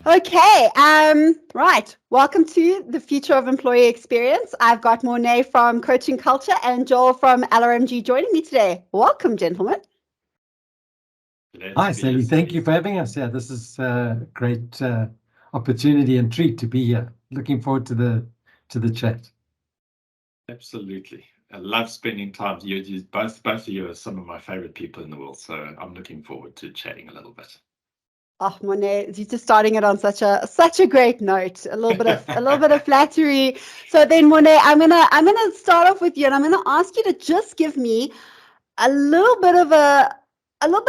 Okay, right. Welcome to the Future of Employee Experience. I've got Morne from Coaching Culture and Joel from LRMG joining me today. Welcome, gentlemen. Hi, Sally. Thank you for having us. Yeah, this is a great opportunity and treat to be here. Looking forward to the chat. Absolutely. I love spending time with you. Both of you are some of my favorite people in the world, so I'm looking forward to chatting a little bit. Oh, Morne, you're just starting it on such a great note. A little bit of flattery. So then, Morne, I'm gonna start off with you, and I'm gonna ask you to just give me a little bit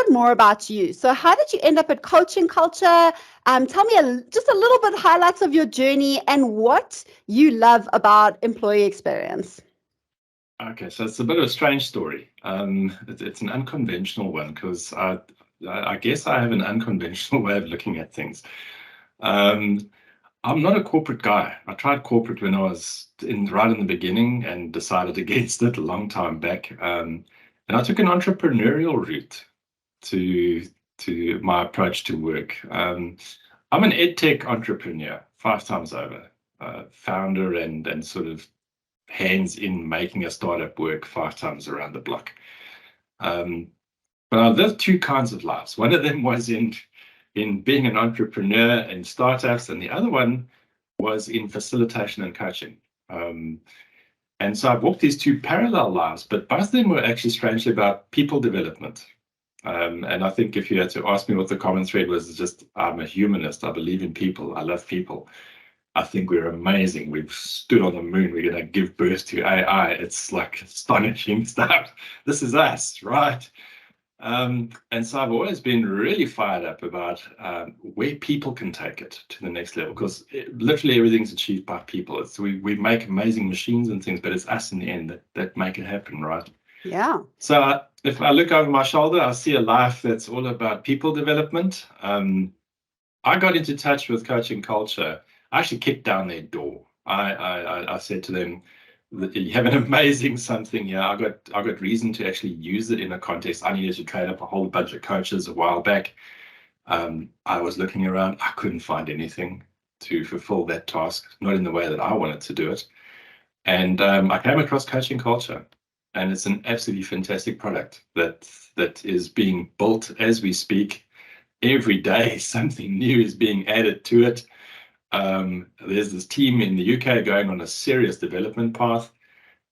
more about you. So how did you end up at Coaching Culture? Tell me just a little bit highlights of your journey and what you love about employee experience. Okay, so it's a bit of a strange story. It's an unconventional one because I guess I have an unconventional way of looking at things. I'm not a corporate guy. I tried corporate when I was right in the beginning and decided against it a long time back. And I took an entrepreneurial route to my approach to work. I'm an edtech entrepreneur 5 times over, founder and sort of hands in making a startup work 5 times around the block. But I lived two kinds of lives. One of them was in being an entrepreneur and startups, and the other one was in facilitation and coaching. And so I've walked these two parallel lives, but both of them were actually strangely about people development. And I think if you had to ask me what the common thread was, it's just I'm a humanist. I believe in people. I love people. I think we're amazing. We've stood on the moon. We're going to give birth to AI. It's like astonishing stuff. This is us, right? And so I've always been really fired up about where people can take it to the next level, because literally everything's achieved by people. We make amazing machines and things, but it's us in the end that make it happen, right? Yeah. So if I look over my shoulder, I see a life that's all about people development. I got into touch with Coaching Culture. I actually kicked down their door. I said to them, you have an amazing something here. I got reason to actually use it in a context. I needed to train up a whole bunch of coaches a while back. I was looking around. I couldn't find anything to fulfill that task, not in the way that I wanted to do it. And I came across Coaching Culture, and it's an absolutely fantastic product that is being built as we speak. Every day, something new is being added to it. There's this team in the UK going on a serious development path.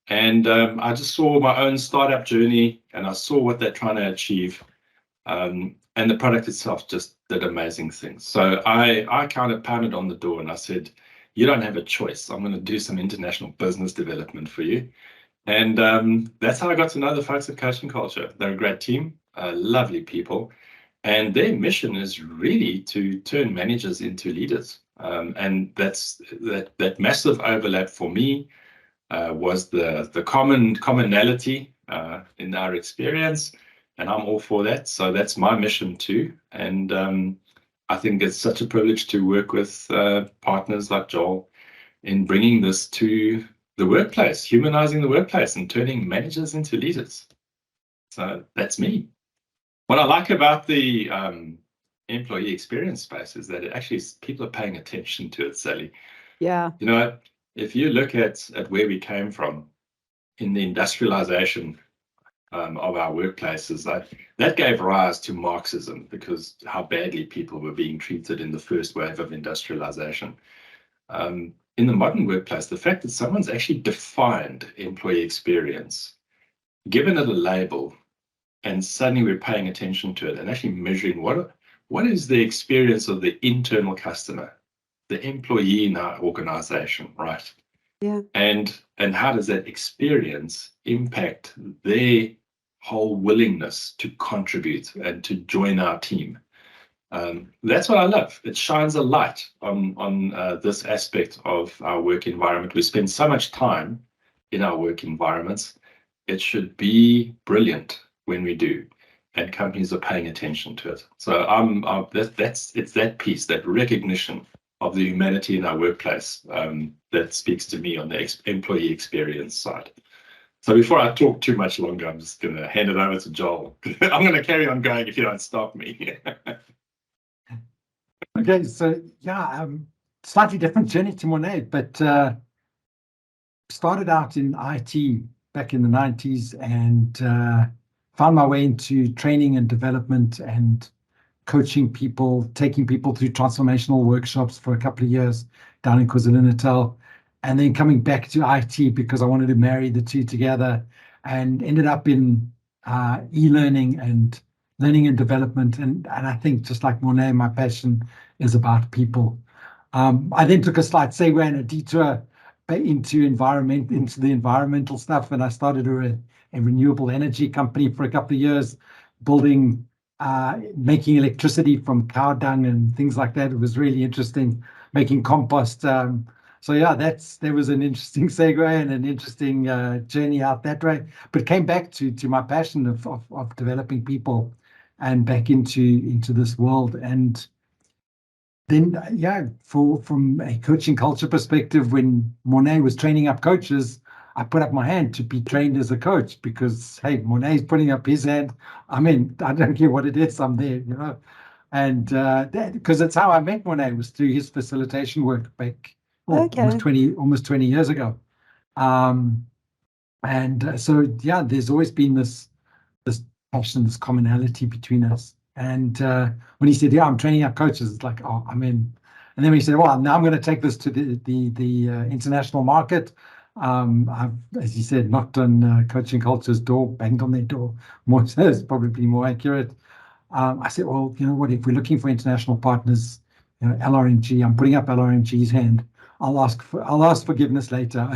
And I just saw my own startup journey, and I saw what they're trying to achieve. And the product itself just did amazing things. So I kind of pounded on the door and I said, you don't have a choice. I'm going to do some international business development for you. And that's how I got to know the folks at Coaching Culture. They're a great team, lovely people. And their mission is really to turn managers into leaders. And that massive overlap for me was the commonality in our experience. And I'm all for that. So that's my mission too. And I think it's such a privilege to work with partners like Joel in bringing this to the workplace, humanizing the workplace and turning managers into leaders. So that's me. What I like about the employee experience space is that people are paying attention to it, Sally. Yeah. You know, if you look at where we came from in the industrialization of our workplaces, that gave rise to Marxism, because how badly people were being treated in the first wave of industrialization. In the modern workplace, the fact that someone's actually defined employee experience, given it a label, and suddenly we're paying attention to it and actually measuring what is the experience of the internal customer, the employee in our organization, right? Yeah. And how does that experience impact their whole willingness to contribute and to join our team? That's what I love. It shines a light on this aspect of our work environment. We spend so much time in our work environments. It should be brilliant when we do, and companies are paying attention to it. So it's that piece, that recognition of the humanity in our workplace that speaks to me on the employee experience side. So before I talk too much longer, I'm just going to hand it over to Joel. I'm going to carry on going if you don't stop me. Okay, so yeah, slightly different journey to Morne, but started out in IT back in the 90s and found my way into training and development and coaching people, taking people through transformational workshops for a couple of years down in KwaZulu-Natal, and then coming back to IT because I wanted to marry the two together, and ended up in e-learning and learning and development. And I think just like Morne, my passion is about people. I then took a slight segue and a detour into the environmental stuff, and I started a renewable energy company for a couple of years, building making electricity from cow dung and things like that. It was really interesting, making compost. So yeah, there was an interesting segue and an interesting journey out that way. But came back to my passion of developing people, and back into this world. And then yeah, from a coaching culture perspective, when Morne was training up coaches, I put up my hand to be trained as a coach because, hey, Morne's putting up his hand. I mean, I don't care what it is, I'm there, you know. And because that's how I met Morne, was through his facilitation work back Okay. almost 20 years ago. So yeah, there's always been this passion, this commonality between us. And when he said, "Yeah, I'm training up coaches," it's like, oh, I'm in. And then we said, "Well, now I'm going to take this to the international market." I've, as you said, knocked on coaching culture's door, banged on their door. More so is probably more accurate. I said, "Well, you know what? If we're looking for international partners, you know, LRMG, I'm putting up LRMG's hand. I'll ask forgiveness later.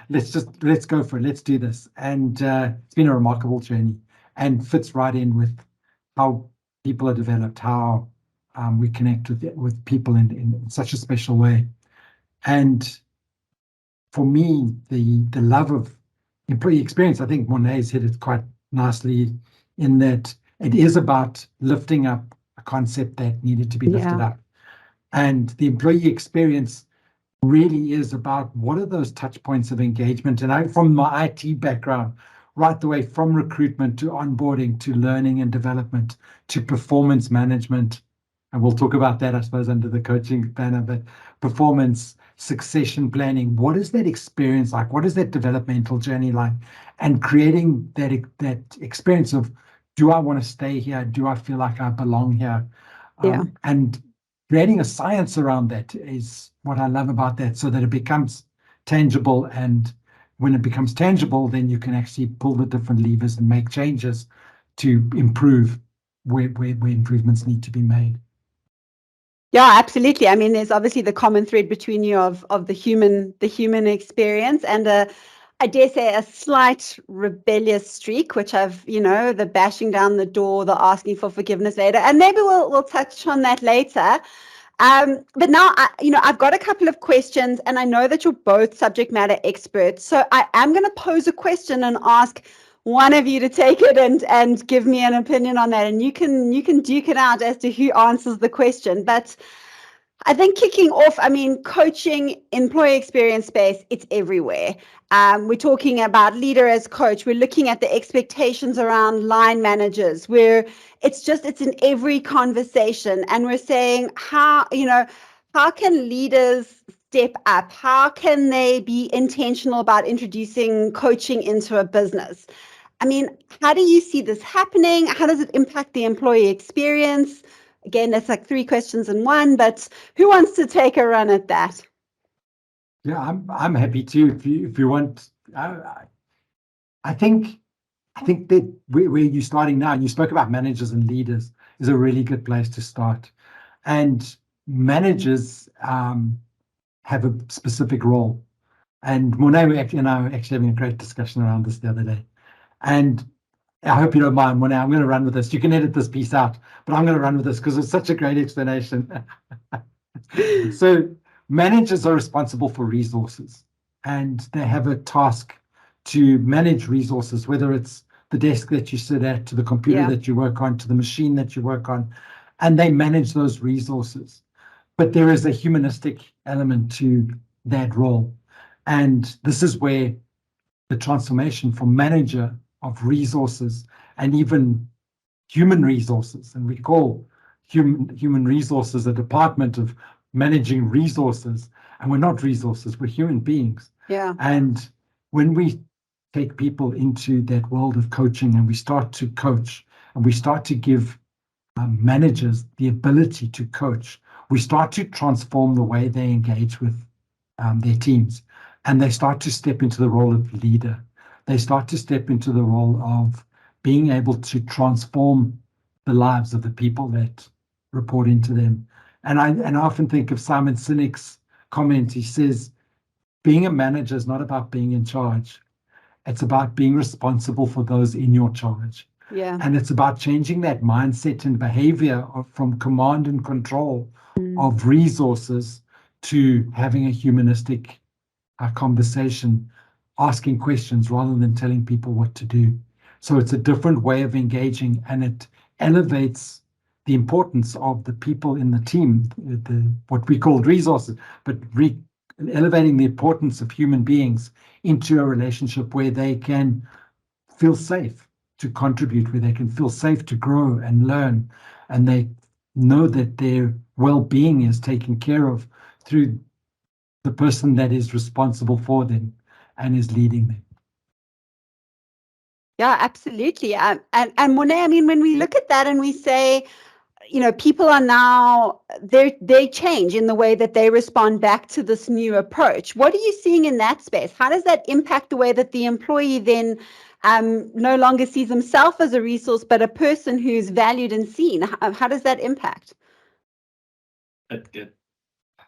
Let's go for it. Let's do this." And it's been a remarkable journey, and fits right in with how people are developed, how we connect with people in such a special way. And for me, the love of employee experience, I think Morne's hit it quite nicely in that it is about lifting up a concept that needed to be lifted up. And the employee experience really is about what are those touch points of engagement. And from my IT background, right the way from recruitment to onboarding to learning and development to performance management, and we'll talk about that, I suppose, under the coaching banner, but performance, succession planning, what is that experience like? What is that developmental journey like? And creating that experience of, do I want to stay here? Do I feel like I belong here? And creating a science around that is what I love about that, so that it becomes tangible. And when it becomes tangible, then you can actually pull the different levers and make changes to improve where improvements need to be made. Yeah, absolutely. I mean, there's obviously the common thread between you of the human experience, and I dare say a slight rebellious streak, which I've, the bashing down the door, the asking for forgiveness later, and maybe we'll touch on that later. But now, I've got a couple of questions, and I know that you're both subject matter experts. So I am going to pose a question and ask one of you to take it and give me an opinion on that. And you can duke it out as to who answers the question. But I think kicking off, I mean, coaching, employee experience space, it's everywhere. We're talking about leader as coach. We're looking at the expectations around line managers, where it's in every conversation. And we're saying, how can leaders step up? How can they be intentional about introducing coaching into a business? I mean, how do you see this happening? How does it impact the employee experience? Again, that's like 3 questions in one, but who wants to take a run at that? Yeah, I'm happy to if you want. I think that where you're starting now, and you spoke about managers and leaders, is a really good place to start. And managers have a specific role. And Morne, we actually having a great discussion around this the other day. And I hope you don't mind, Morne, I'm going to run with this. You can edit this piece out, but I'm going to run with this because it's such a great explanation. So managers are responsible for resources, and they have a task to manage resources, whether it's the desk that you sit at, to the computer that you work on, to the machine that you work on, and they manage those resources. But there is a humanistic element to that role. And this is where the transformation from manager of resources and even human resources, and we call human resources, a department of managing resources, and we're not resources, we're human beings. Yeah. And when we take people into that world of coaching and we start to coach and we start to give managers the ability to coach, we start to transform the way they engage with their teams, and they start to step into the role of leader. They start to step into the role of being able to transform the lives of the people that report into them. And I often think of Simon Sinek's comment. He says, being a manager is not about being in charge. It's about being responsible for those in your charge. Yeah. And it's about changing that mindset and behavior from command and control of resources to having a humanistic conversation, asking questions rather than telling people what to do. So it's a different way of engaging, and it elevates the importance of the people in the team, what we call resources, but elevating the importance of human beings into a relationship where they can feel safe to contribute, where they can feel safe to grow and learn, and they know that their well-being is taken care of through the person that is responsible for them and is leading them. Yeah, absolutely. And Morne, I mean, when we look at that and we say, people are now, they change in the way that they respond back to this new approach. What are you seeing in that space? How does that impact the way that the employee then no longer sees himself as a resource, but a person who's valued and seen? How does that impact?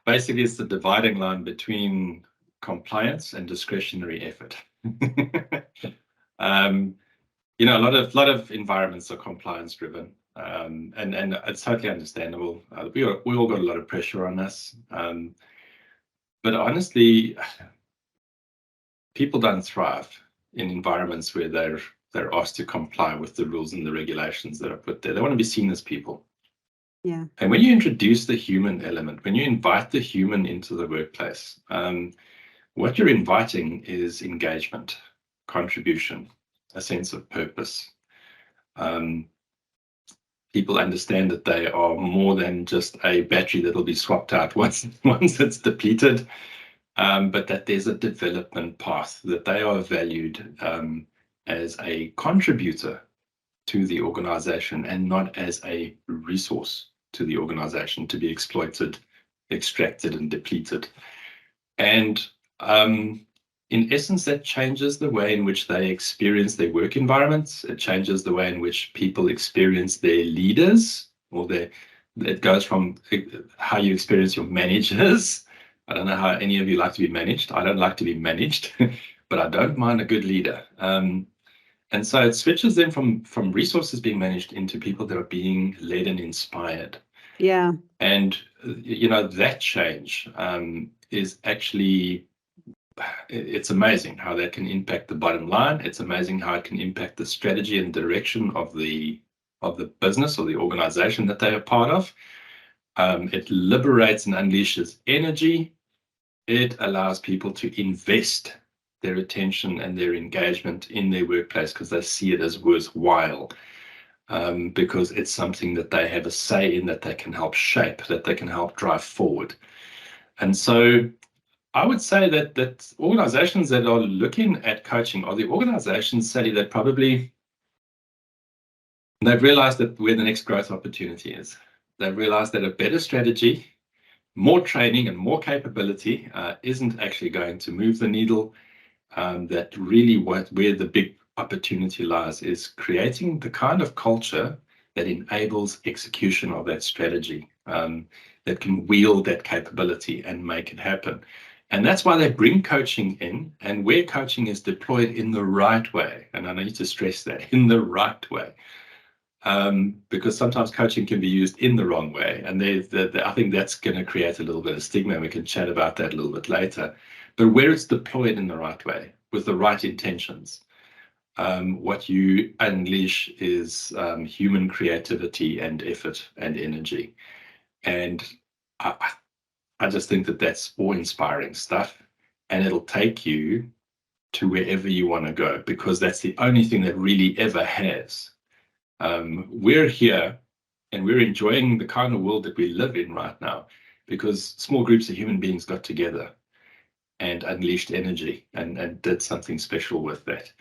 Basically, it's the dividing line between compliance and discretionary effort. A lot of environments are compliance driven, and it's totally understandable. We all got a lot of pressure on us, but honestly, people don't thrive in environments where they're asked to comply with the rules and the regulations that are put there. They want to be seen as people. Yeah. And when you introduce the human element, when you invite the human into the workplace, what you're inviting is engagement, contribution, a sense of purpose. People understand that they are more than just a battery that will be swapped out once it's depleted, but that there's a development path, that they are valued as a contributor to the organization and not as a resource to the organization to be exploited, extracted, and depleted. And in essence, that changes the way in which they experience their work environments. It changes the way in which people experience their leaders, it goes from how you experience your managers. I don't know how any of you like to be managed. I don't like to be managed, but I don't mind a good leader. And so it switches them from resources being managed into people that are being led and inspired. Yeah. And, that change is actually, it's amazing how that can impact the bottom line. It's amazing how it can impact the strategy and direction of the business or the organization that they are part of. It liberates and unleashes energy. It allows people to invest their attention and their engagement in their workplace because they see it as worthwhile, because it's something that they have a say in, that they can help shape, that they can help drive forward. And so I would say that organizations that are looking at coaching are the organizations, Sally, that they've realized that where the next growth opportunity is. They've realized that a better strategy, more training and more capability isn't actually going to move the needle. That really where the big opportunity lies is creating the kind of culture that enables execution of that strategy, that can wield that capability and make it happen. And that's why they bring coaching in, and where coaching is deployed in the right way, and I need to stress that, in the right way, because sometimes coaching can be used in the wrong way, and I think that's going to create a little bit of stigma, and we can chat about that a little bit later. But where it's deployed in the right way, with the right intentions, what you unleash is human creativity and effort and energy. And I just think that that's awe-inspiring stuff, and it'll take you to wherever you want to go, because that's the only thing that really ever has. We're here And we're enjoying the kind of world that we live in right now because small groups of human beings got together and unleashed energy and did something special with that.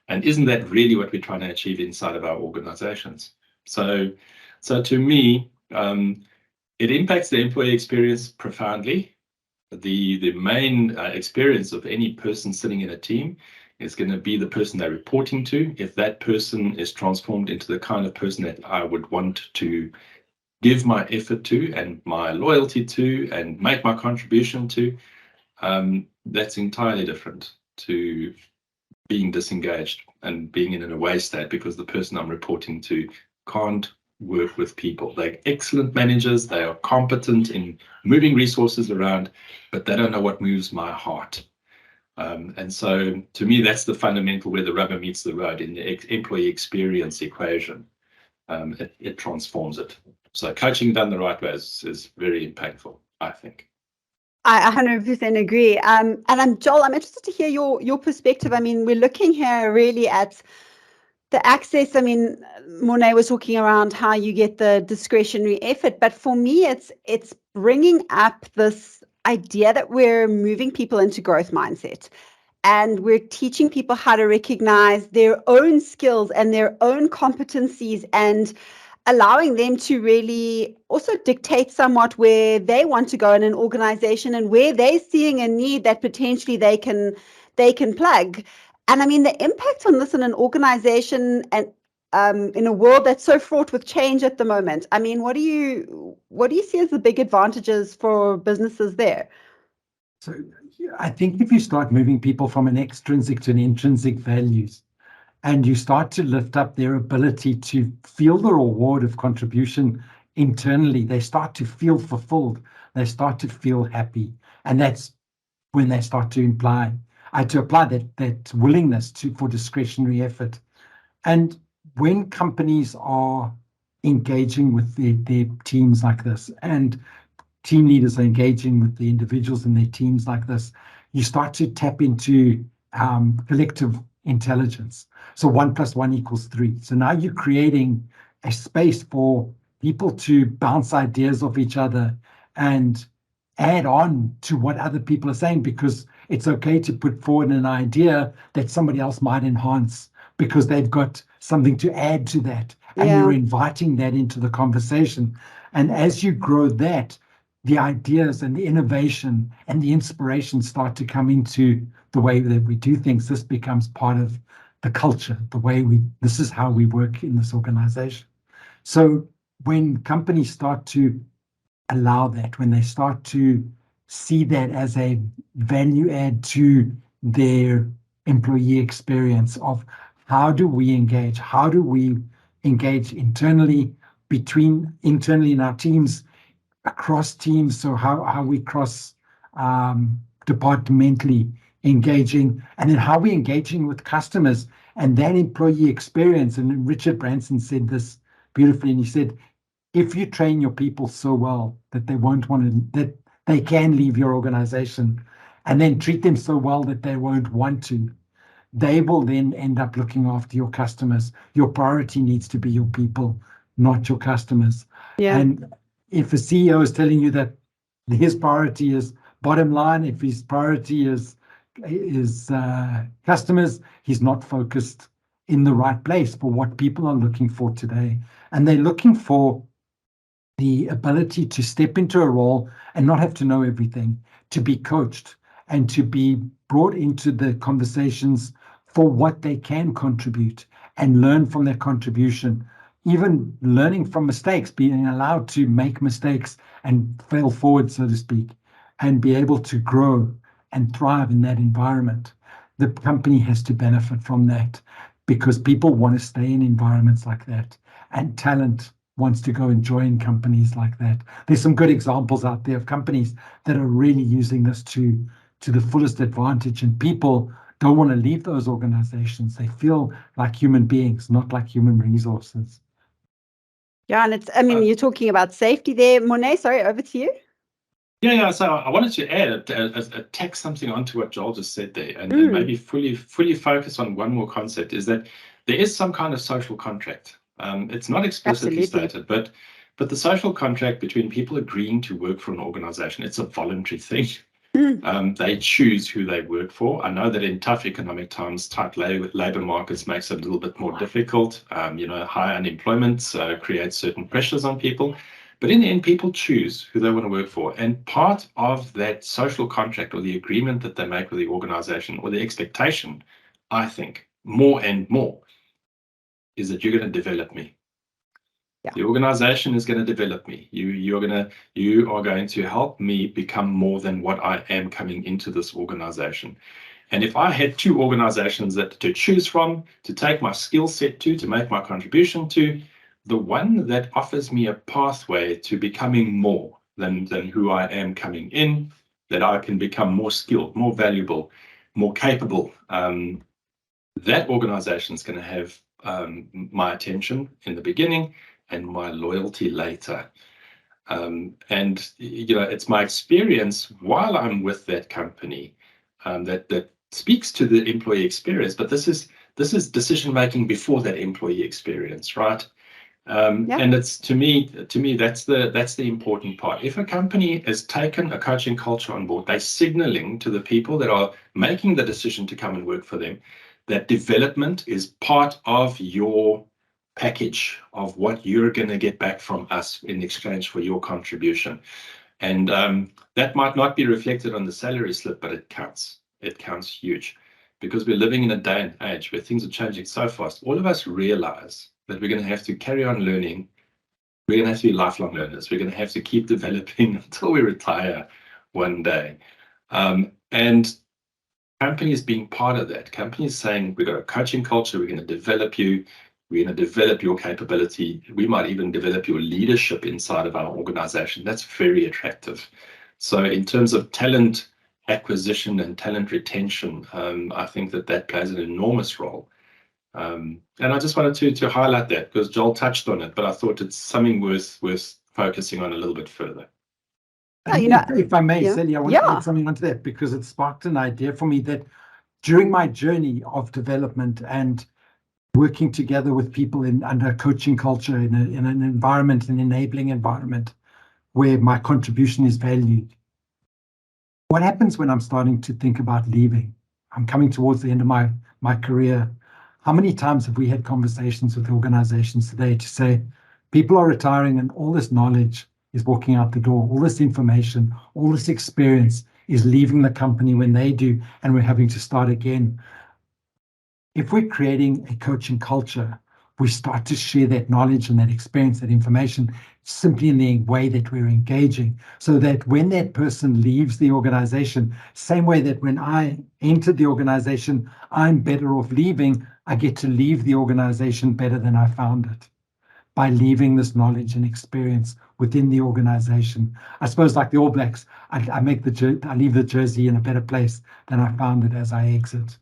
And isn't that really what we're trying to achieve inside of our organizations? So to me, it impacts the employee experience profoundly. The main experience of any person sitting in a team is going to be the person they're reporting to. If that person is transformed into the kind of person that I would want to give my effort to and my loyalty to and make my contribution to, that's entirely different to being disengaged and being in an away state because the person I'm reporting to can't work with people. They're excellent managers. They are competent in moving resources around, but they don't know what moves my heart. And so to me, that's the fundamental where the rubber meets the road in the employee experience equation. It transforms it. So coaching done the right way is very impactful, I think. I 100% agree. And Joel, I'm interested to hear your perspective. I mean, we're looking here really at the access. I mean, Morne was talking around how you get the discretionary effort, but for me, it's bringing up this idea that we're moving people into growth mindset. And we're teaching people how to recognize their own skills and their own competencies and allowing them to really also dictate somewhat where they want to go in an organization and where they're seeing a need that potentially they can plug. And I mean, the impact on this in an organization and in a world that's so fraught with change at the moment. I mean, what do you see as the big advantages for businesses there? So I think if you start moving people from an extrinsic to an intrinsic values, and you start to lift up their ability to feel the reward of contribution internally, they start to feel fulfilled, they start to feel happy. And that's when they start to apply that willingness for discretionary effort. And when companies are engaging with their teams like this, and team leaders are engaging with the individuals in their teams like this, you start to tap into collective intelligence. So 1 + 1 = 3. So now you're creating a space for people to bounce ideas off each other and add on to what other people are saying, because it's okay to put forward an idea that somebody else might enhance because they've got something to add to that. And you're inviting that into the conversation. And as you grow that, the ideas and the innovation and the inspiration start to come into the way that we do things. This becomes part of the culture, this is how we work in this organization. So when companies start to allow that, when they start to see that as a value add to their employee experience of how do we engage internally in our teams, across teams, so how we cross departmentally engaging, and then how we engaging with customers and that employee experience. And Richard Branson said this beautifully, and he said, if you train your people so well that that they can leave your organization, and then treat them so well that they won't want to, they will then end up looking after your customers. Your priority needs to be your people, not your customers. Yeah. And if a CEO is telling you that his priority is bottom line, if his priority is customers, he's not focused in the right place for what people are looking for today. And they're looking for the ability to step into a role and not have to know everything, to be coached and to be brought into the conversations for what they can contribute and learn from their contribution, even learning from mistakes, being allowed to make mistakes and fail forward, so to speak, and be able to grow and thrive in that environment. The company has to benefit from that because people want to stay in environments like that, and talent wants to go and join companies like that. There's some good examples out there of companies that are really using this to the fullest advantage, and people don't want to leave those organizations. They feel like human beings, not like human resources. Yeah, and you're talking about safety there. Morne, sorry, over to you. Yeah. So I wanted to add, tack something onto what Joel just said there, and maybe fully focus on one more concept, is that there is some kind of social contract. It's not explicitly stated, but But the social contract between people agreeing to work for an organization, it's a voluntary thing. They choose who they work for. I know that in tough economic times, tight labor markets makes it a little bit more difficult. High unemployment creates certain pressures on people. But in the end, people choose who they want to work for. And part of that social contract or the agreement that they make with the organization or the expectation, I think, more and more, is that you're going to develop me. Yeah. The organization is going to develop me. You are going to help me become more than what I am coming into this organization. And if I had two organizations to choose from, to take my skill set to make my contribution to, the one that offers me a pathway to becoming more than who I am coming in, that I can become more skilled, more valuable, more capable, that organization is going to have my attention in the beginning and my loyalty later. And it's my experience while I'm with that company that speaks to the employee experience. But this is decision making before that employee experience, right? And it's to me that's the important part. If a company has taken a coaching culture on board, they're signaling to the people that are making the decision to come and work for them that development is part of your package of what you're going to get back from us in exchange for your contribution. And that might not be reflected on the salary slip, but it counts. It counts huge, because we're living in a day and age where things are changing so fast. All of us realize that we're going to have to carry on learning. We're going to have to be lifelong learners. We're going to have to keep developing until we retire one day. And companies being part of that, companies saying, we've got a coaching culture, we're going to develop you, we're going to develop your capability, we might even develop your leadership inside of our organization. That's very attractive. So in terms of talent acquisition and talent retention, I think that plays an enormous role. And I just wanted to highlight that because Joel touched on it, but I thought it's something worth focusing on a little bit further. If I may, Sally, I want to add something onto that, because it sparked an idea for me that during my journey of development and working together with people under a coaching culture in an environment, an enabling environment where my contribution is valued, what happens when I'm starting to think about leaving? I'm coming towards the end of my career. How many times have we had conversations with organizations today to say, people are retiring and all this knowledge is walking out the door, all this information, all this experience is leaving the company when they do, and we're having to start again. If we're creating a coaching culture, we start to share that knowledge and that experience, that information, simply in the way that we're engaging, so that when that person leaves the organization, same way that when I entered the organization, I'm better off leaving, I get to leave the organization better than I found it, by leaving this knowledge and experience within the organization. I suppose like the All Blacks, I leave the jersey in a better place than I found it as I exit.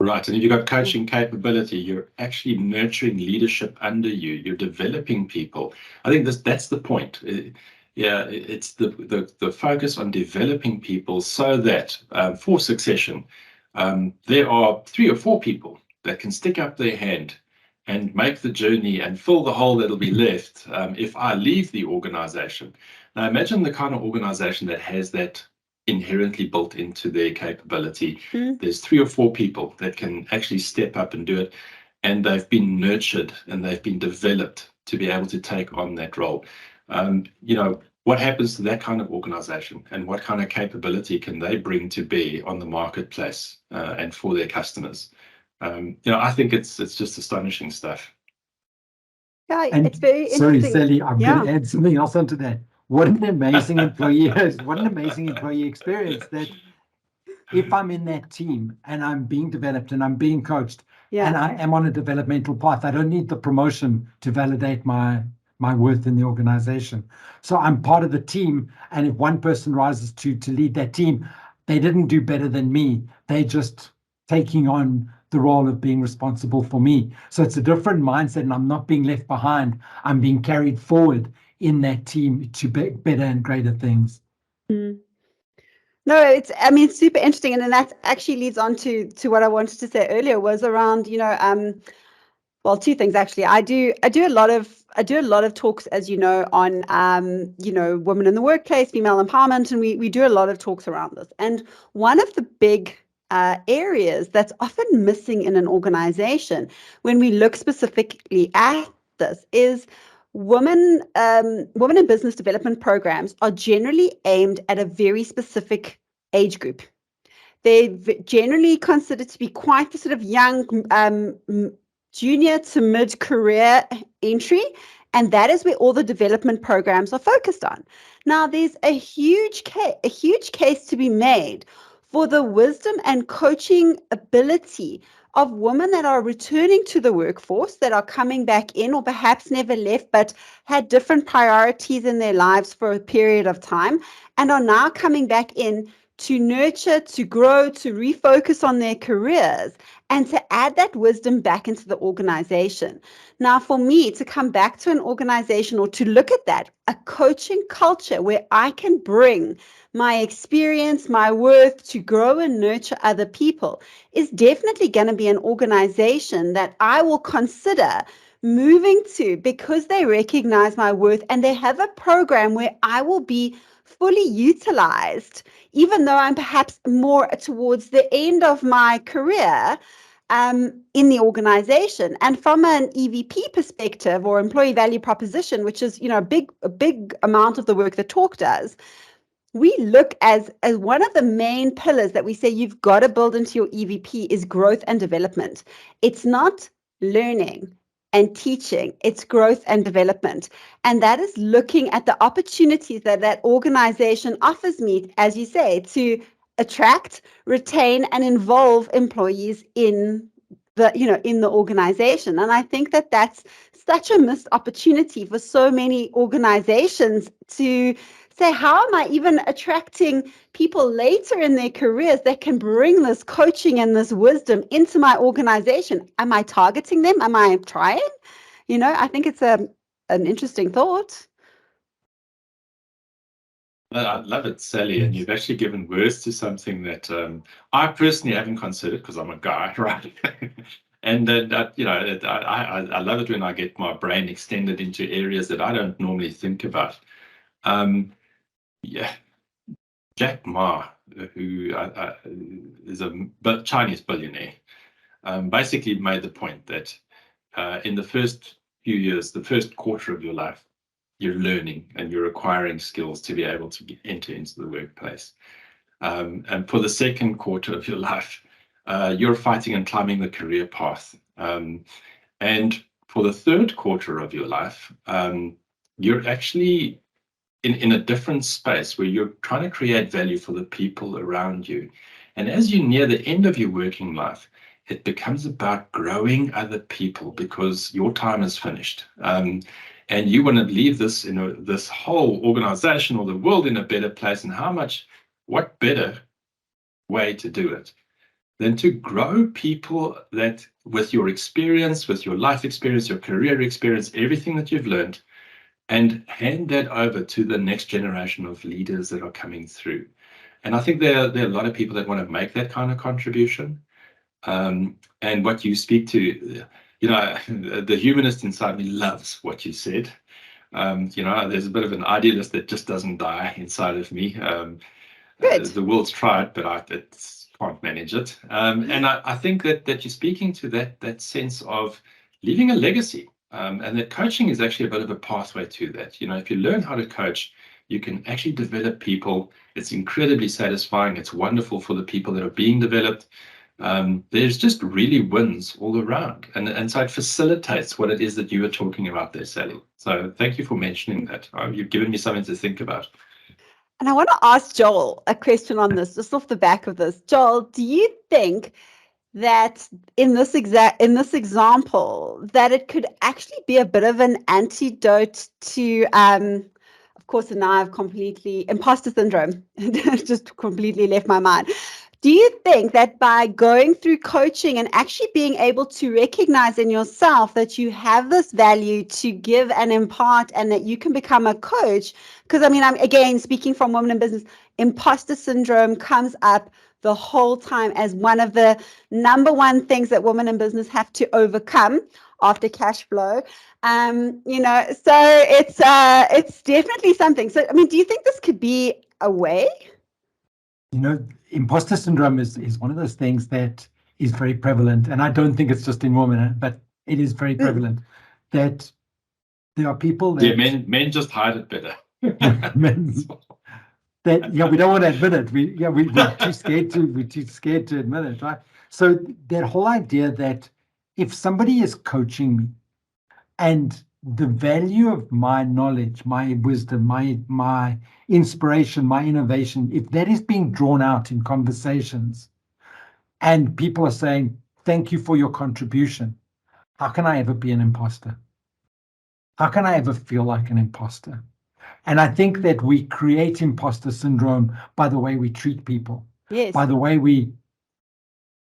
Right, and if you've got coaching capability, you're actually nurturing leadership under you. You're developing people. I think that's the point. It's the focus on developing people so that for succession, there are 3 or 4 people that can stick up their hand and make the journey and fill the hole that'll be left if I leave the organization. Now imagine the kind of organization that has that inherently built into their capability. There's 3 or 4 people that can actually step up and do it, and they've been nurtured and they've been developed to be able to take on that role. What happens to that kind of organization, and what kind of capability can they bring to bear on the marketplace and for their customers? I think it's just astonishing stuff. Yeah, it's very interesting. Sorry, Sally, I'm going to add something else onto that. What an amazing employee what an amazing employee experience that if I'm in that team and I'm being developed and I'm being coached and I am on a developmental path, I don't need the promotion to validate my worth in the organization. So I'm part of the team, and if one person rises to lead that team, they didn't do better than me. They just taking on the role of being responsible for me. So it's a different mindset, and I'm not being left behind. I'm being carried forward in that team to better and greater things. No, it's super interesting, and then that actually leads on to what I wanted to say earlier, was around Well, two things actually. I do a lot of talks, as you know, on women in the workplace, female empowerment, and we do a lot of talks around this. And one of the big areas that's often missing in an organization when we look specifically at this is women in business development programs are generally aimed at a very specific age group. They're generally considered to be quite the sort of young junior to mid-career entry, and that is where all the development programs are focused on. Now, there's a huge case to be made for the wisdom and coaching ability of women that are returning to the workforce, that are coming back in, or perhaps never left, but had different priorities in their lives for a period of time, and are now coming back in to nurture, to grow, to refocus on their careers, and to add that wisdom back into the organization. Now, for me to come back to an organization, or to look at that, a coaching culture where I can bring my experience, my worth to grow and nurture other people, is definitely going to be an organization that I will consider moving to, because they recognize my worth and they have a program where I will be fully utilized, even though I'm perhaps more towards the end of my career in the organization. And from an EVP perspective, or employee value proposition, which is a big amount of the work that Talk does, we look as one of the main pillars that we say you've got to build into your EVP is growth and development. It's not learning and teaching, it's growth and development. And that is looking at the opportunities that organization offers me, as you say, to attract, retain, and involve employees in the organization. And I think that that's such a missed opportunity for so many organizations to say, how am I even attracting people later in their careers that can bring this coaching and this wisdom into my organization? Am I targeting them? Am I trying? I think it's an interesting thought. I love it, Sally, and you've actually given words to something that I personally haven't considered, because I'm a guy, right? And I love it when I get my brain extended into areas that I don't normally think about. Yeah, Jack Ma, who is a Chinese billionaire, basically made the point that in the first few years, the first quarter of your life, you're learning and you're acquiring skills to be able to enter into the workplace. And for the second quarter of your life, you're fighting and climbing the career path. And for the third quarter of your life, you're actually in a different space where you're trying to create value for the people around you. And as you near the end of your working life, it becomes about growing other people, because your time is finished. And you want to leave this, this whole organization or the world in a better place. And what better way to do it than to grow people that, with your experience, with your life experience, your career experience, everything that you've learned, and hand that over to the next generation of leaders that are coming through. And I think there are a lot of people that want to make that kind of contribution. And what you speak to, the humanist inside me loves what you said. There's a bit of an idealist that just doesn't die inside of me. The world's tried, but I can't manage it. And I think that you're speaking to that sense of leaving a legacy. And that coaching is actually a bit of a pathway to that. If you learn how to coach, you can actually develop people. It's incredibly satisfying. It's wonderful for the people that are being developed. There's just really wins all around. And so it facilitates what it is that you were talking about there, Sally. So thank you for mentioning that. You've given me something to think about. And I want to ask Joel a question on this, just off the back of this. Joel, do you think that in this example, that it could actually be a bit of an antidote to, of course, and now I've completely, imposter syndrome, just completely left my mind. Do you think that by going through coaching and actually being able to recognize in yourself that you have this value to give and impart, and that you can become a coach? Because I'm again speaking from women in business, imposter syndrome comes up the whole time as one of the number one things that women in business have to overcome after cash flow. So it's definitely something. So, I mean, do you think this could be a way? Imposter syndrome is one of those things that is very prevalent. And I don't think it's just in women, but it is very prevalent that there are people that... Yeah, men just hide it better. men, that, we don't want to admit it. We're too scared to admit it, right? So that whole idea that if somebody is coaching me and the value of my knowledge, my wisdom, my inspiration, my innovation, if that is being drawn out in conversations and people are saying, thank you for your contribution, how can I ever be an imposter? How can I ever feel like an imposter? And I think that we create imposter syndrome by the way we treat people, Yes. by the way we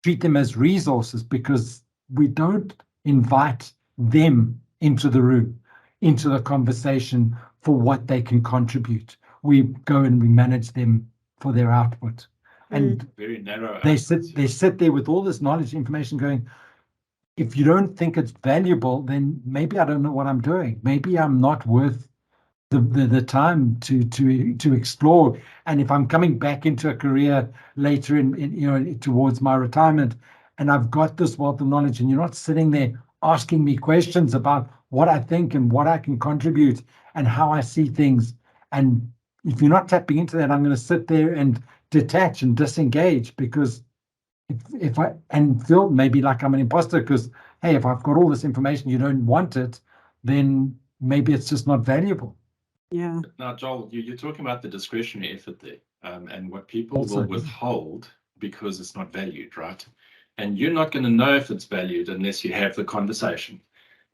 treat them as resources, because we don't invite them into the room, into the conversation for what they can contribute. We go and we manage them for their output. And very narrow. They sit there with all this knowledge, information going, if you don't think it's valuable, then maybe I don't know what I'm doing. Maybe I'm not worth the time to explore. And if I'm coming back into a career later in towards my retirement, and I've got this wealth of knowledge, and you're not sitting there asking me questions about what I think and what I can contribute and how I see things. And if you're not tapping into that, I'm going to sit there and detach and disengage, because if I feel maybe like I'm an imposter, because hey, if I've got all this information, you don't want it, then maybe it's just not valuable. Yeah. Now, Joel, you're talking about the discretionary effort there, and what people will withhold because it's not valued, right? And you're not going to know if it's valued unless you have the conversation.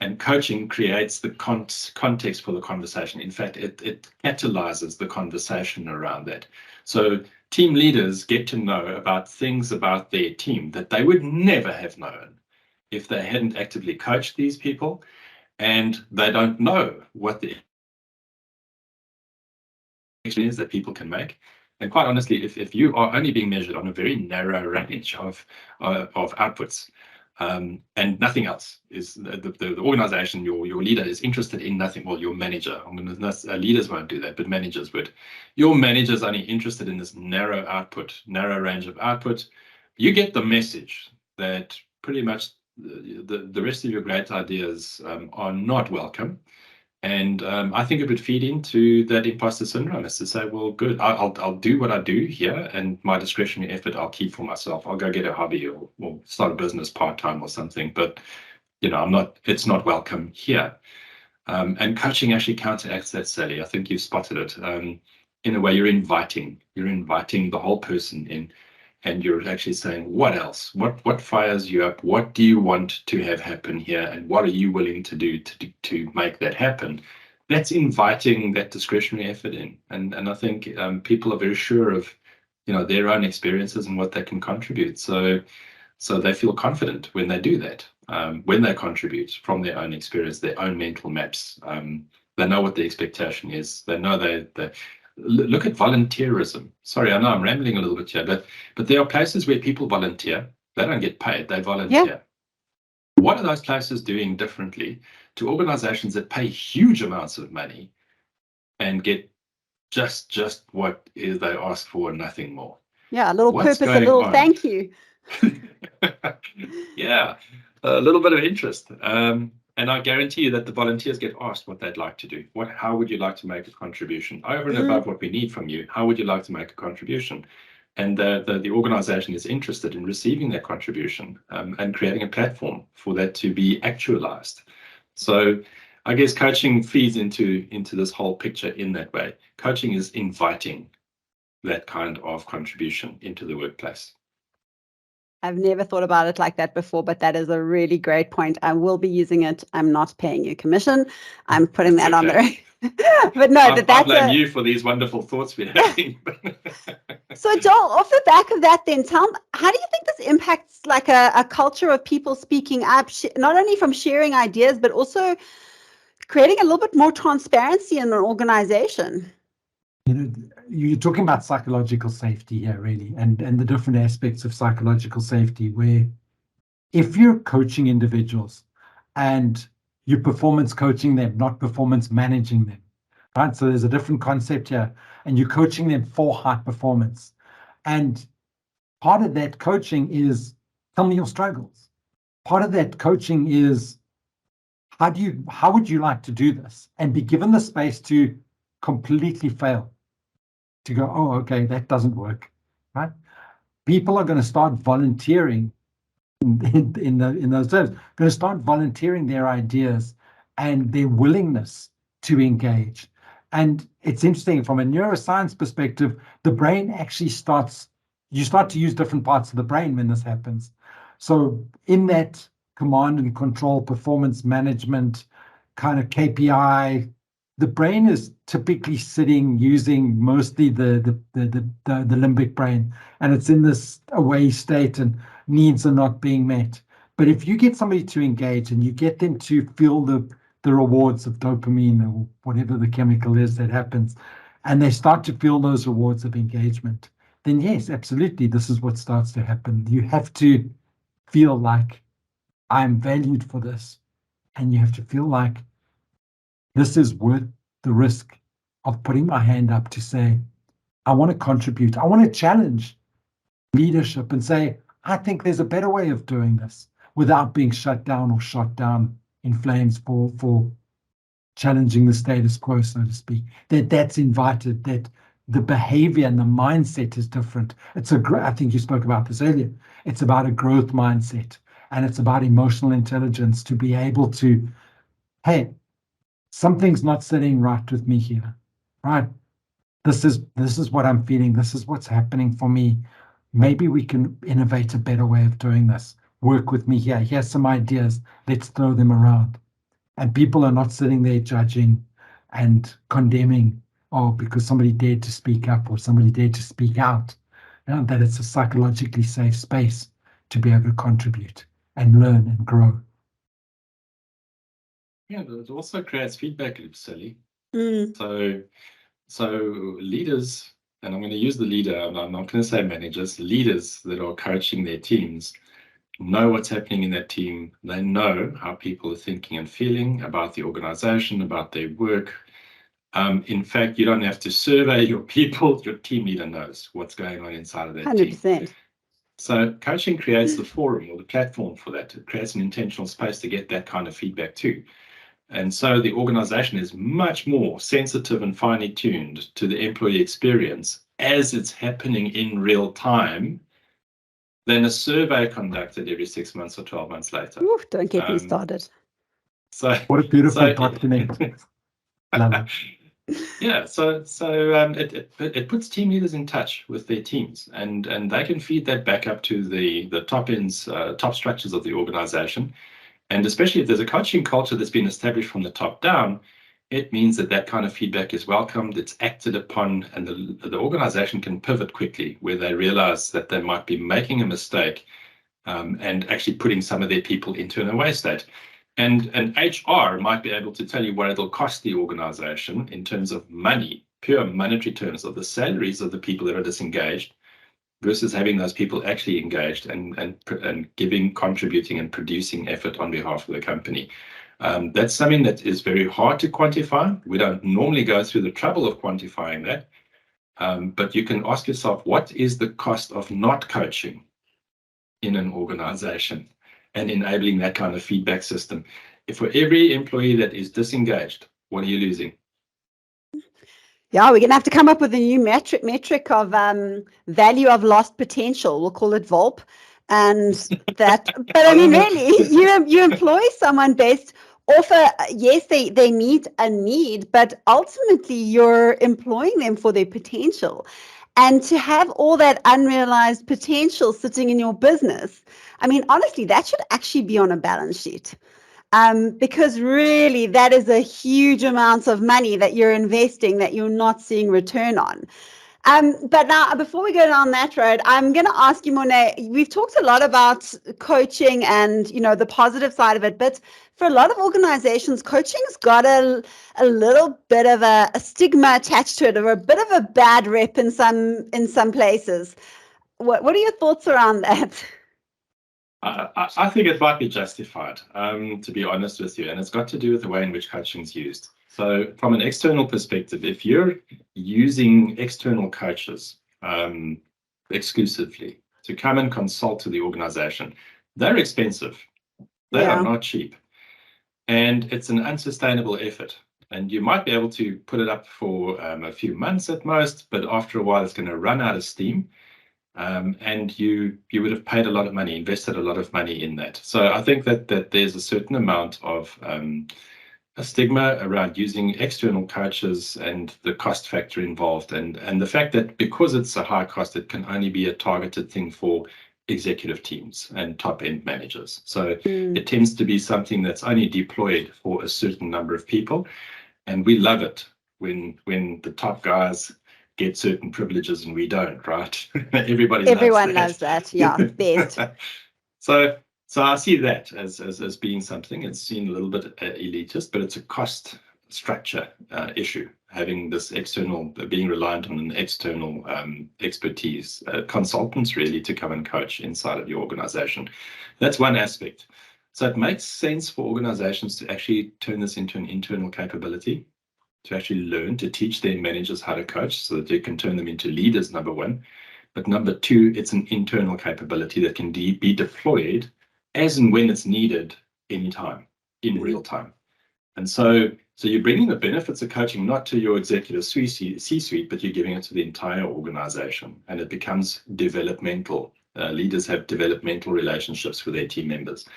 And coaching creates the context for the conversation. In fact, it catalyzes the conversation around that. So team leaders get to know about things about their team that they would never have known if they hadn't actively coached these people, and they don't know what the is that people can make. And quite honestly, if you are only being measured on a very narrow range of outputs, and nothing else, is the organization, your leader is interested in nothing. Well, your manager, leaders won't do that, but managers would. Your manager's only interested in this narrow range of output. You get the message that pretty much the rest of your great ideas are not welcome. And I think it would feed into that imposter syndrome, is to say, well, good, I'll do what I do here, and my discretionary effort I'll keep for myself. I'll go get a hobby or start a business part-time or something, but it's not welcome here. And coaching actually counteracts that, Sally. I think you've spotted it. In a way, you're inviting the whole person in. And you're actually saying, what else? What fires you up? What do you want to have happen here? And what are you willing to do to make that happen? That's inviting that discretionary effort in. And I think people are very sure of their own experiences and what they can contribute. So they feel confident when they do that, when they contribute from their own experience, their own mental maps. They know what the expectation is. They know they look at volunteerism. Sorry, I know I'm rambling a little bit here, but there are places where people volunteer. They don't get paid, they volunteer. Yeah. What are those places doing differently to organizations that pay huge amounts of money and get just what is they ask for and nothing more? Yeah, a little What's purpose, a going little on? thank you. Yeah, a little bit of interest. And I guarantee you that the volunteers get asked what they'd like to do. How would you like to make a contribution? Over and above what we need from you, how would you like to make a contribution? And the organization is interested in receiving that contribution, and creating a platform for that to be actualized. So I guess coaching feeds into this whole picture in that way. Coaching is inviting that kind of contribution into the workplace. I've never thought about it like that before, but that is a really great point. I will be using it. I'm not paying you commission. I'm putting that on there. But no, I blame you for these wonderful thoughts we're having. So Joel, off the back of that then, how do you think this impacts like a culture of people speaking up, not only from sharing ideas, but also creating a little bit more transparency in an organization? you're talking about psychological safety here, really, and the different aspects of psychological safety, where if you're coaching individuals and you're performance coaching them, not performance managing them, right? So there's a different concept here, and you're coaching them for high performance. And part of that coaching is, tell me your struggles. Part of that coaching is, how would you like to do this? And be given the space to completely fail, to go, oh, okay, that doesn't work, right? People are going to start volunteering in those terms, going to start volunteering their ideas and their willingness to engage. And it's interesting from a neuroscience perspective, the brain actually you start to use different parts of the brain when this happens. So in that command and control, performance management kind of KPI, the brain is typically sitting using mostly the limbic brain, and it's in this away state and needs are not being met. But if you get somebody to engage and you get them to feel the rewards of dopamine or whatever the chemical is that happens, and they start to feel those rewards of engagement, then yes, absolutely, this is what starts to happen. You have to feel like I'm valued for this, and you have to feel like this is worth the risk of putting my hand up to say, I want to contribute. I want to challenge leadership and say, I think there's a better way of doing this without being shut down or shot down in flames for challenging the status quo, so to speak. That's invited, that the behavior and the mindset is different. I think you spoke about this earlier. It's about a growth mindset, and it's about emotional intelligence to be able to, hey, something's not sitting right with me here, right? This is what I'm feeling. This is what's happening for me. Maybe we can innovate a better way of doing this. Work with me here. Here's some ideas. Let's throw them around. And people are not sitting there judging and condemning, oh, because somebody dared to speak up or somebody dared to speak out. You know, that it's a psychologically safe space to be able to contribute and learn and grow. Yeah, but it also creates feedback loops, Sally. Mm. So leaders, and I'm going to use the leader, I'm not going to say managers, leaders that are coaching their teams know what's happening in that team. They know how people are thinking and feeling about the organization, about their work. In fact, you don't have to survey your people. Your team leader knows what's going on inside of that 100%. team. So coaching creates the forum or the platform for that. It creates an intentional space to get that kind of feedback too. And so the organization is much more sensitive and finely tuned to the employee experience as it's happening in real time than a survey conducted every 6 months or 12 months later. Ooh, don't get me started. So what a beautiful document. Love it. Yeah, so it puts team leaders in touch with their teams, and they can feed that back up to the top structures of the organization. And especially if there's a coaching culture that's been established from the top down, it means that kind of feedback is welcomed, it's acted upon, and the organization can pivot quickly where they realize that they might be making a mistake and actually putting some of their people into an away state. And HR might be able to tell you what it'll cost the organization in terms of money, pure monetary terms of the salaries of the people that are disengaged, versus having those people actually engaged and giving, contributing, and producing effort on behalf of the company. That's something that is very hard to quantify. We don't normally go through the trouble of quantifying that, but you can ask yourself, what is the cost of not coaching in an organization and enabling that kind of feedback system? If for every employee that is disengaged, what are you losing? Yeah, we're going to have to come up with a new metric of value of lost potential. We'll call it VOLP. And that, but I mean, really, you employ someone based off yes, they meet a need, but ultimately you're employing them for their potential. And to have all that unrealized potential sitting in your business, I mean, honestly, that should actually be on a balance sheet. Because really that is a huge amount of money that you're investing that you're not seeing return on. But now, before we go down that road, I'm going to ask you, Morne, we've talked a lot about coaching and, the positive side of it, but for a lot of organizations, coaching's got a little bit of a stigma attached to it, or a bit of a bad rep in some places. What are your thoughts around that? I think it might be justified, to be honest with you, and it's got to do with the way in which coaching is used. So from an external perspective, if you're using external coaches exclusively to come and consult to the organization, they're expensive. They are not cheap. And it's an unsustainable effort. And you might be able to put it up for a few months at most, but after a while, it's going to run out of steam. And you would have paid a lot of money, invested a lot of money in that. So I think that there's a certain amount of a stigma around using external coaches and the cost factor involved, and the fact that because it's a high cost, it can only be a targeted thing for executive teams and top-end managers. So it tends to be something that's only deployed for a certain number of people, and we love it when the top guys get certain privileges and we don't, right? Everyone loves that. Yeah, best. So I see that as being something. It's seen a little bit elitist, but it's a cost structure issue, having this external, being reliant on an external expertise, consultants really, to come and coach inside of your organization. That's one aspect. So it makes sense for organizations to actually turn this into an internal capability, to actually learn to teach their managers how to coach so that they can turn them into leaders, number one. But number two, it's an internal capability that can be deployed as and when it's needed, anytime, in real time. And so you're bringing the benefits of coaching not to your executive C-suite, but you're giving it to the entire organization, and it becomes developmental. Leaders have developmental relationships with their team members,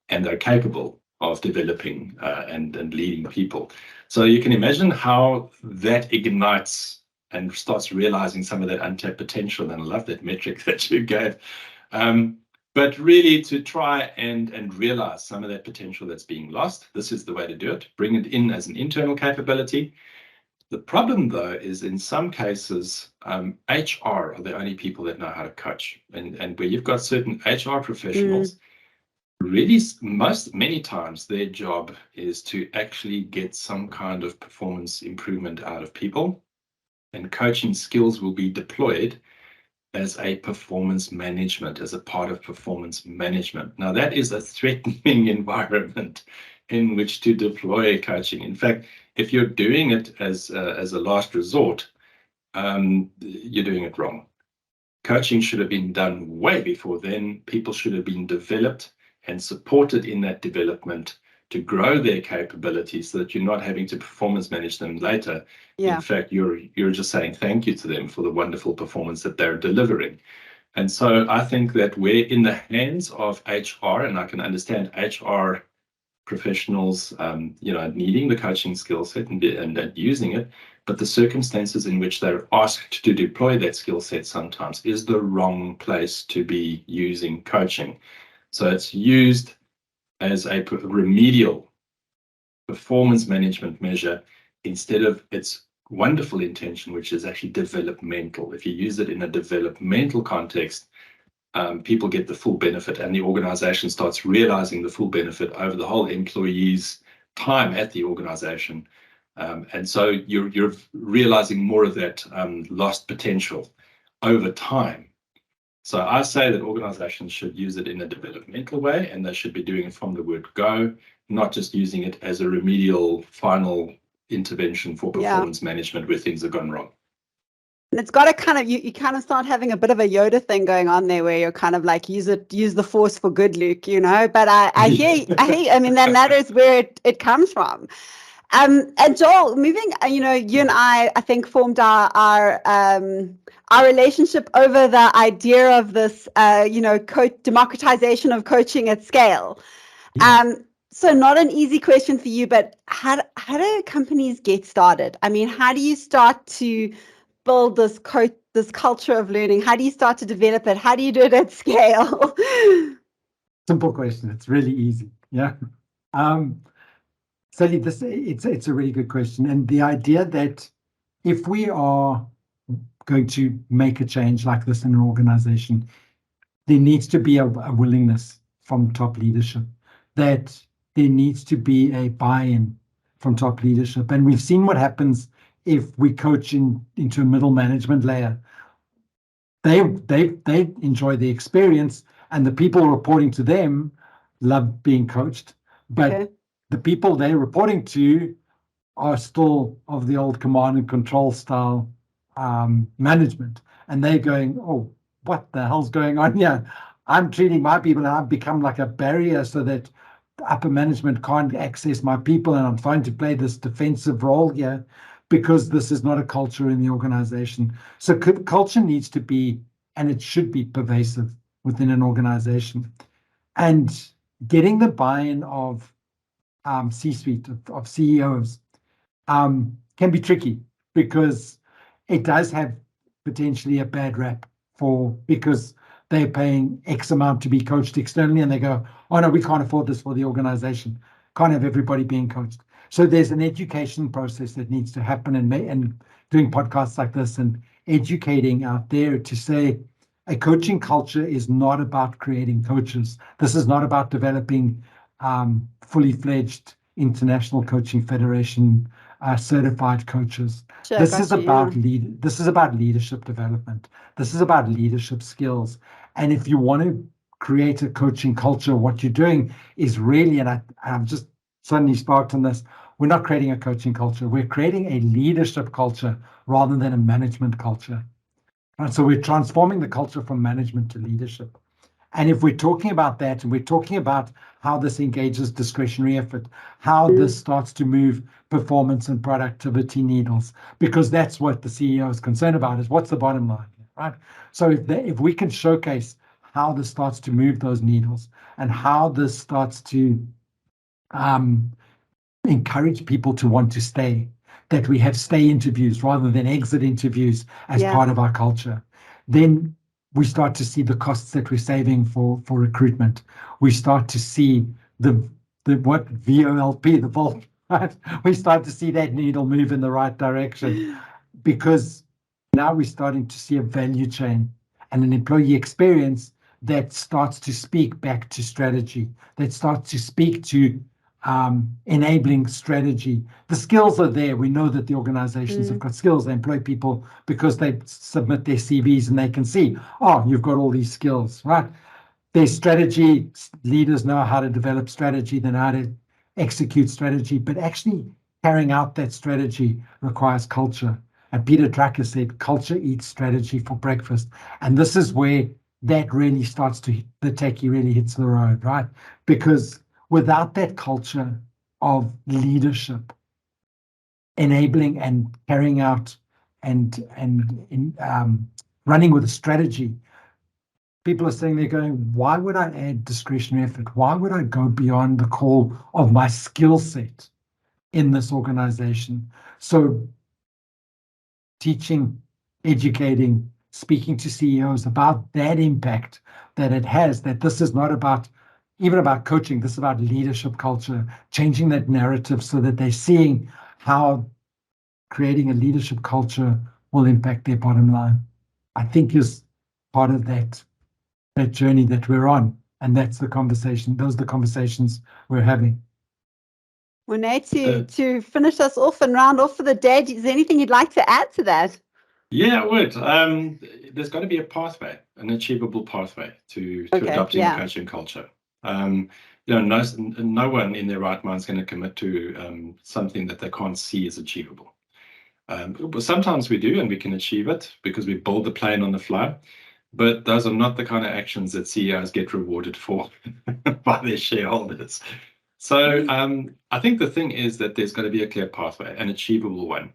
and they're capable of developing and leading people. So you can imagine how that ignites and starts realizing some of that untapped potential. And I love that metric that you gave. But really to try and realize some of that potential that's being lost, this is the way to do it. Bring it in as an internal capability. The problem, though, is in some cases, HR are the only people that know how to coach. And where you've got certain HR professionals, really many times their job is to actually get some kind of performance improvement out of people. And coaching skills will be deployed as a performance management, as a part of performance management. Now, that is a threatening environment in which to deploy coaching. In fact, if you're doing it as a last resort, you're doing it wrong. Coaching should have been done way before then. People should have been developed and supported in that development to grow their capabilities so that you're not having to performance manage them later. Yeah. In fact, you're just saying thank you to them for the wonderful performance that they're delivering. And so I think that we're in the hands of HR, and I can understand HR professionals, needing the coaching skill set and using it, but the circumstances in which they're asked to deploy that skill set sometimes is the wrong place to be using coaching. So it's used as a remedial performance management measure instead of its wonderful intention, which is actually developmental. If you use it in a developmental context, people get the full benefit, and the organization starts realizing the full benefit over the whole employee's time at the organization. And so you're realizing more of that lost potential over time. So I say that organizations should use it in a developmental way, and they should be doing it from the word go, not just using it as a remedial final intervention for performance management where things have gone wrong. And it's got to kind of, you kind of start having a bit of a Yoda thing going on there, where you're kind of like, use the force for good, Luke, But I hear, I mean, then that is where it comes from. And Joel, moving, you and I think formed our relationship over the idea of this, democratization of coaching at scale. So not an easy question for you, but how do companies get started? I mean, how do you start to build this culture of learning? How do you start to develop it? How do you do it at scale? Simple question. It's really easy. Yeah. Sally, it's a really good question. And the idea that if we are going to make a change like this in an organization, there needs to be a willingness from top leadership, that there needs to be a buy-in from top leadership. And we've seen what happens if we coach into a middle management layer. They enjoy the experience, and the people reporting to them love being coached. But the people they're reporting to are still of the old command and control style management. And they're going, oh, what the hell's going on here? I'm treating my people and I've become like a barrier so that upper management can't access my people. And I'm trying to play this defensive role here because this is not a culture in the organization. So culture needs to be, and it should be, pervasive within an organization. And getting the buy-in of C-suite, of CEOs, can be tricky because it does have potentially a bad rap because they're paying X amount to be coached externally, and they go, oh no, we can't afford this for the organization. Can't have everybody being coached. So there's an education process that needs to happen, and doing podcasts like this and educating out there to say a coaching culture is not about creating coaches. This is not about developing fully fledged International Coaching Federation certified coaches. Sure, This is about yeah. This is about leadership development. This is about leadership skills. And if you want to create a coaching culture, what you're doing is really, and I'm just suddenly sparked on this, we're not creating a coaching culture. We're creating a leadership culture rather than a management culture. And so we're transforming the culture from management to leadership. And if we're talking about that, and we're talking about how this engages discretionary effort, how this starts to move performance and productivity needles, because that's what the CEO is concerned about, is what's the bottom line, right? So if we can showcase how this starts to move those needles and how this starts to encourage people to want to stay, that we have stay interviews rather than exit interviews as part of our culture, then we start to see the costs that we're saving for recruitment. We start to see the what VOLP, the volt, right? We start to see that needle move in the right direction, because now we're starting to see a value chain and an employee experience that starts to speak back to strategy, that starts to speak to enabling strategy. The skills are there. We know that the organizations have got skills. They employ people because they submit their CVs and they can see, oh, you've got all these skills, right? There's strategy. Leaders know how to develop strategy, they know how to execute strategy, but actually carrying out that strategy requires culture. And Peter Drucker said, culture eats strategy for breakfast. And this is where that really starts to, the techie really hits the road, right? Because without that culture of leadership, enabling and carrying out and running with a strategy, people are sitting there going, why would I add discretionary effort? Why would I go beyond the call of my skill set in this organization? So teaching, educating, speaking to CEOs about that impact that it has, that this is not about even about coaching, this is about leadership culture, changing that narrative so that they're seeing how creating a leadership culture will impact their bottom line, I think is part of that journey that we're on. And that's the conversation, those are the conversations we're having. Morne, to finish us off and round off for the day, is there anything you'd like to add to that? Yeah, I would. There's got to be a pathway, an achievable pathway to adopting a coaching culture. No one in their right mind is going to commit to something that they can't see as achievable. But sometimes we do, and we can achieve it because we build the plane on the fly. But those are not the kind of actions that CEOs get rewarded for by their shareholders. So I think the thing is that there's got to be a clear pathway, an achievable one.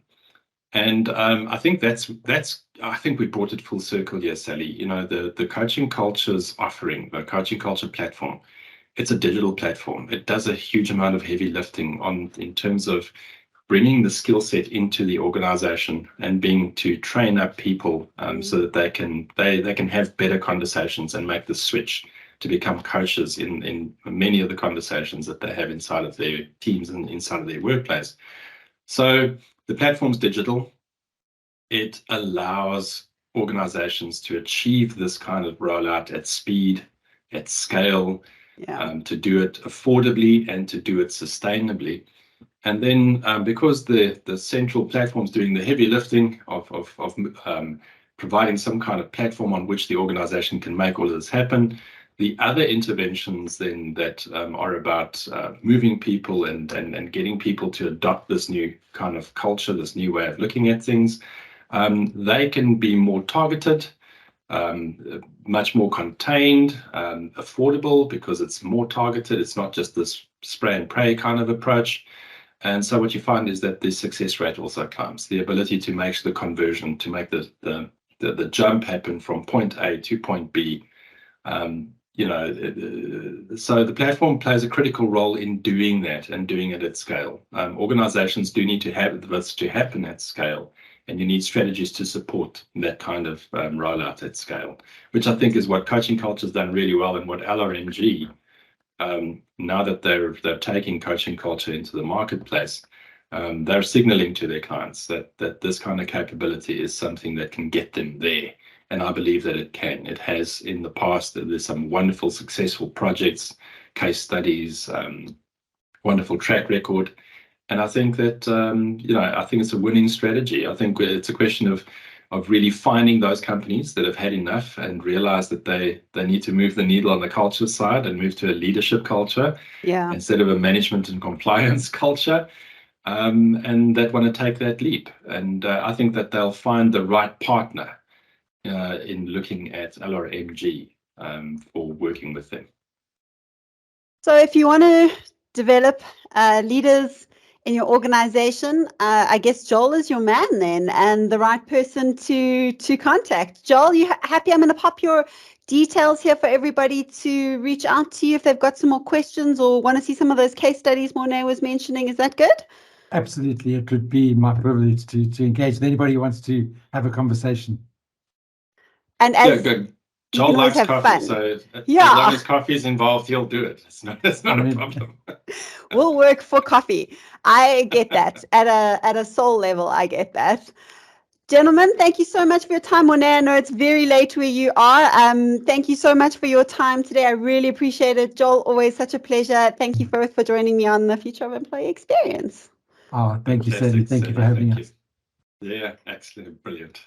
And I think I think we brought it full circle here, Sally. You know, the coaching culture's offering, the coaching culture platform, it's a digital platform. It does a huge amount of heavy lifting in terms of bringing the skill set into the organization and being to train up people so that they can have better conversations and make the switch to become coaches in many of the conversations that they have inside of their teams and inside of their workplace. So the platform's digital. it allows organizations to achieve this kind of rollout at speed, at scale, to do it affordably and to do it sustainably. And then because the central platform is doing the heavy lifting of providing some kind of platform on which the organization can make all of this happen, the other interventions then that are about moving people and getting people to adopt this new kind of culture, this new way of looking at things, they can be more targeted, much more contained, affordable, because it's more targeted. It's not just this spray and pray kind of approach. And so what you find is that the success rate also climbs. The ability to make the conversion, to make the jump happen from point A to point B. So the platform plays a critical role in doing that and doing it at scale. Organizations do need to have this to happen at scale, and you need strategies to support that kind of rollout at scale, which I think is what Coaching Culture has done really well, and what LRMG, now that they're taking Coaching Culture into the marketplace, they're signaling to their clients that this kind of capability is something that can get them there. And I believe that it can. It has in the past. There's some wonderful, successful projects, case studies, wonderful track record. And I think that, I think it's a winning strategy. I think it's a question of really finding those companies that have had enough and realize that they need to move the needle on the culture side and move to a leadership culture instead of a management and compliance culture, and that want to take that leap. And I think that they'll find the right partner in looking at LRMG for working with them. So if you want to develop leaders in your organization, I guess Joel is your man then, and the right person to contact. Joel, you happy? I'm going to pop your details here for everybody to reach out to you if they've got some more questions or want to see some of those case studies Morne was mentioning. Is that good? Absolutely. It would be my privilege to engage with anybody who wants to have a conversation. And as good. Joel likes coffee, so as long as coffee is involved, he'll do it. It's not a problem. We'll work for coffee. I get that. At a soul level, I get that. Gentlemen, thank you so much for your time. Morne, I know it's very late where you are. Thank you so much for your time today. I really appreciate it. Joel, always such a pleasure. Thank you both for joining me on the Future of Employee Experience. Oh, thank you, Sally. Thank you for having us. Yeah, excellent. Brilliant.